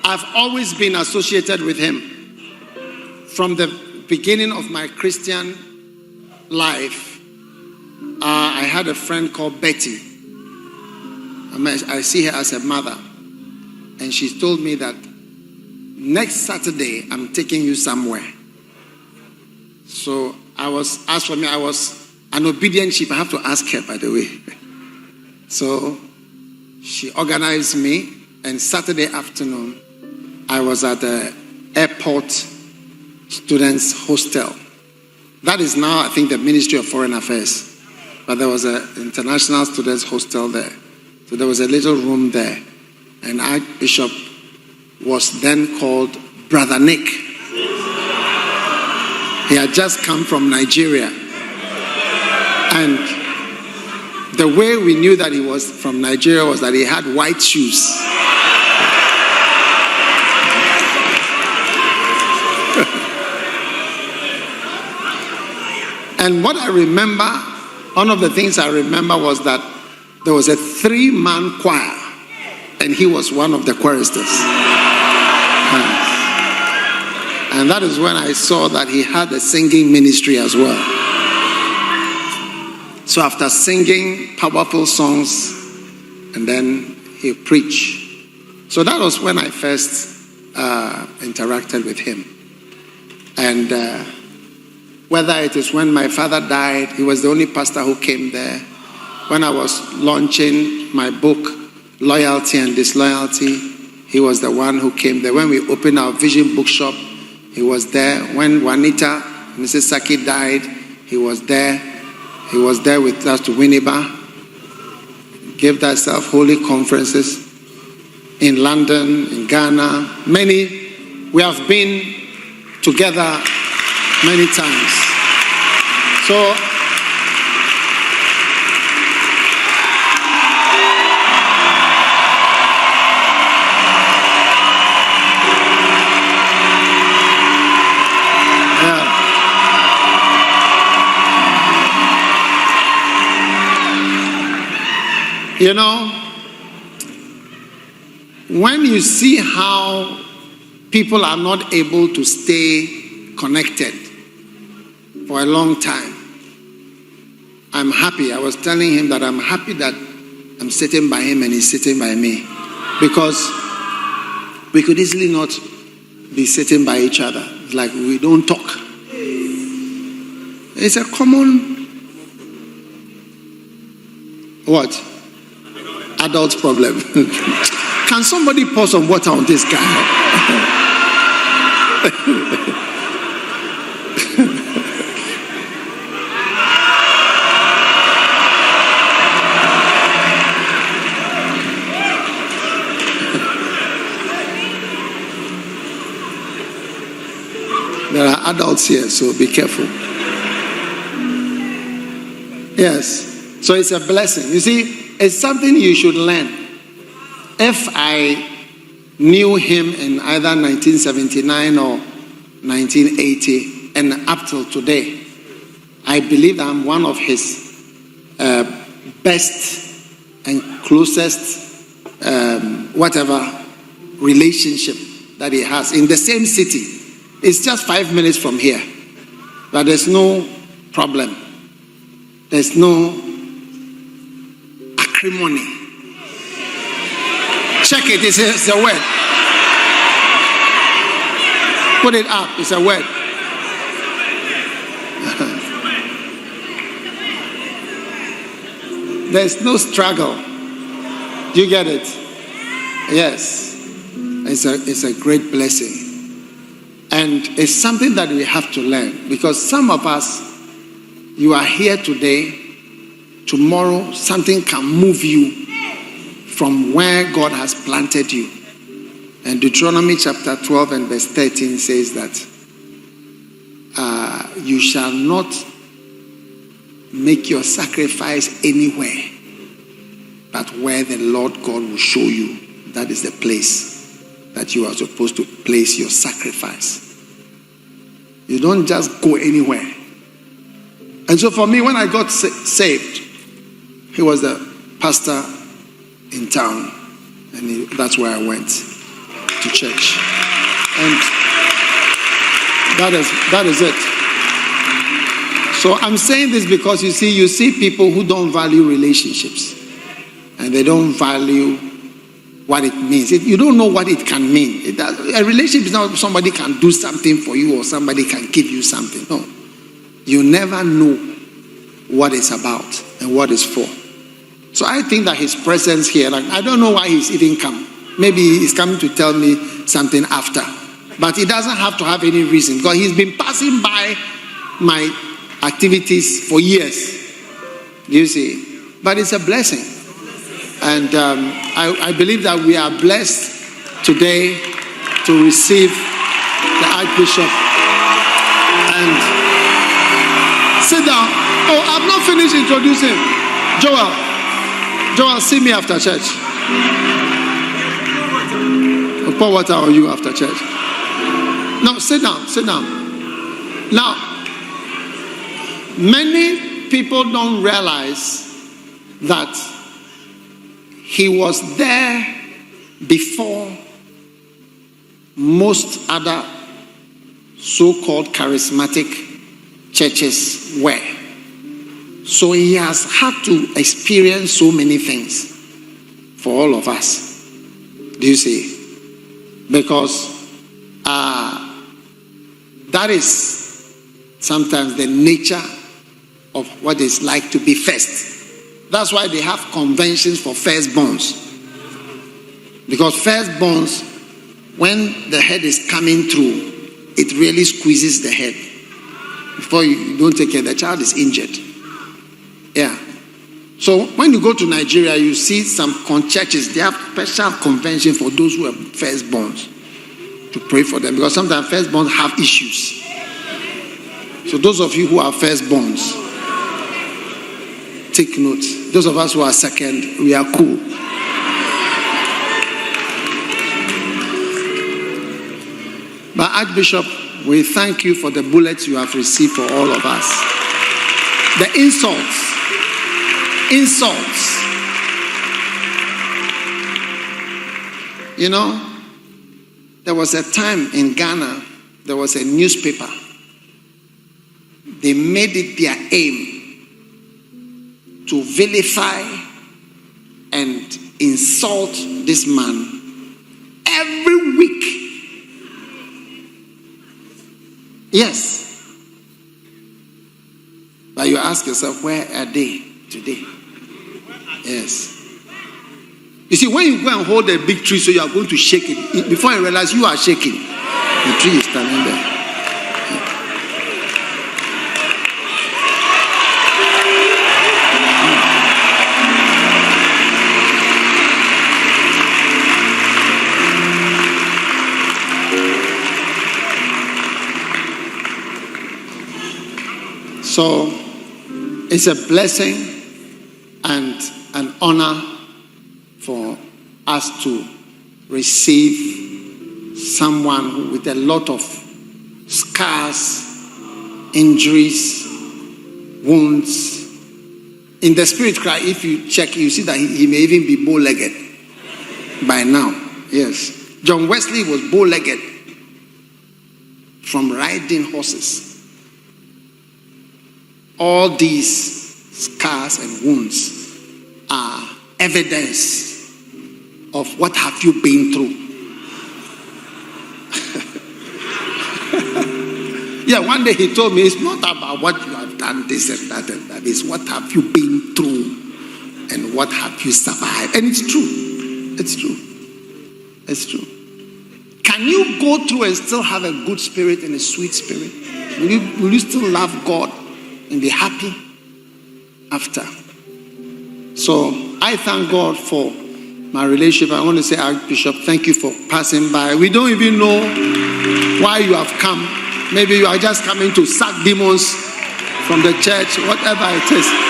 I've always been associated with him. From the beginning of my Christian life, I had a friend called Betty. I see her as a mother. And she told me that next Saturday, I'm taking you somewhere. So as for me, I was an obedient sheep. I have to ask her, by the way. So she organized me, and Saturday afternoon, I was at the airport students hostel. That is now, I think, the Ministry of Foreign Affairs. But there was an international students hostel there. So there was a little room there. And Archbishop was then called Brother Nick. He had just come from Nigeria. And the way we knew that he was from Nigeria was that he had white shoes. And what I remember, one of the things I remember was that there was a 3-man choir, and he was one of the choristers. And that is when I saw that he had a singing ministry as well. So after singing powerful songs, and then he preached. So that was when I first interacted with him. And whether it is when my father died, he was the only pastor who came there. When I was launching my book, Loyalty and Disloyalty, he was the one who came there. When we opened our Vision bookshop, he was there. When Juanita, Mrs. Saki, died, he was there. He was there with us to Winneba. Gave thyself holy conferences in London, in Ghana. Many, we have been together many times. So, you know, when you see how people are not able to stay connected for a long time, I'm happy. I was telling him that I'm happy that I'm sitting by him and he's sitting by me, because we could easily not be sitting by each other. It's like we don't talk. It's a common what? Adult problem. Can somebody pour some water on this guy? There are adults here, so be careful. Yes. So it's a blessing. You see, it's something you should learn. If I knew him in either 1979 or 1980 and up till today, I believe I'm one of his best and closest whatever relationship that he has in the same city. It's just 5 minutes from here, but there's no problem. There's no acrimony. Check it, it's a word. Put it up, it's a word. There's no struggle. Do you get it? Yes. It's a great blessing. And it's something that we have to learn, because some of us, you are here today, tomorrow something can move you from where God has planted you. And Deuteronomy chapter 12 and verse 13 says that you shall not make your sacrifice anywhere but where the Lord God will show you. That is the place that you are supposed to place your sacrifice. You don't just go anywhere. And so for me, when I got saved, he was the pastor in town, and that's where I went. to church. And that is it. So I'm saying this because you see people who don't value relationships, and they don't value what it means. You don't know what it can mean. A relationship is not somebody can do something for you or somebody can give you something. No. You never know what it's about and what it's for. So I think that his presence here, I don't know why he's even come. Maybe he's coming to tell me something after. But he doesn't have to have any reason, because he's been passing by my activities for years. You see. But it's a blessing. And I believe that we are blessed today to receive the Archbishop. And sit down. Oh, I've not finished introducing. Joel, see me after church. I'll pour water on you after church. No, sit down. Now, many people don't realize that he was there before most other so-called charismatic churches were. So he has had to experience so many things for all of us. Do you see? Because that is sometimes the nature of what it's like to be first. That's why they have conventions for firstborns. Because firstborns, when the head is coming through, it really squeezes the head. Before you don't take care, the child is injured. Yeah. So when you go to Nigeria, you see some churches, they have special convention for those who are firstborns, to pray for them. Because sometimes firstborns have issues. So those of you who are firstborns, take note. Those of us who are second, we are cool. But Archbishop, we thank you for the bullets you have received for all of us. The insults. You know, there was a time in Ghana, there was a newspaper. They made it their aim to vilify and insult this man every week. Yes. But you ask yourself, where are they today? Yes. You see, when you go and hold a big tree, so you are going to shake it, before you realize you are shaking, the tree is standing there. So it's a blessing and an honor for us to receive someone with a lot of scars, injuries, wounds. In the spirit cry, if you check, you see that he may even be bow-legged by now. Yes. John Wesley was bow-legged from riding horses. All these scars and wounds are evidence of what have you been through. Yeah, one day he told me, it's not about what you have done, this and that and that. It's what have you been through and what have you survived. And it's true. It's true. It's true. Can you go through and still have a good spirit and a sweet spirit? Will you still love God and be happy after? So I thank God for my relationship. I want to say, Archbishop, thank you for passing by. We don't even know why you have come. Maybe you are just coming to sack demons from the church, whatever it is.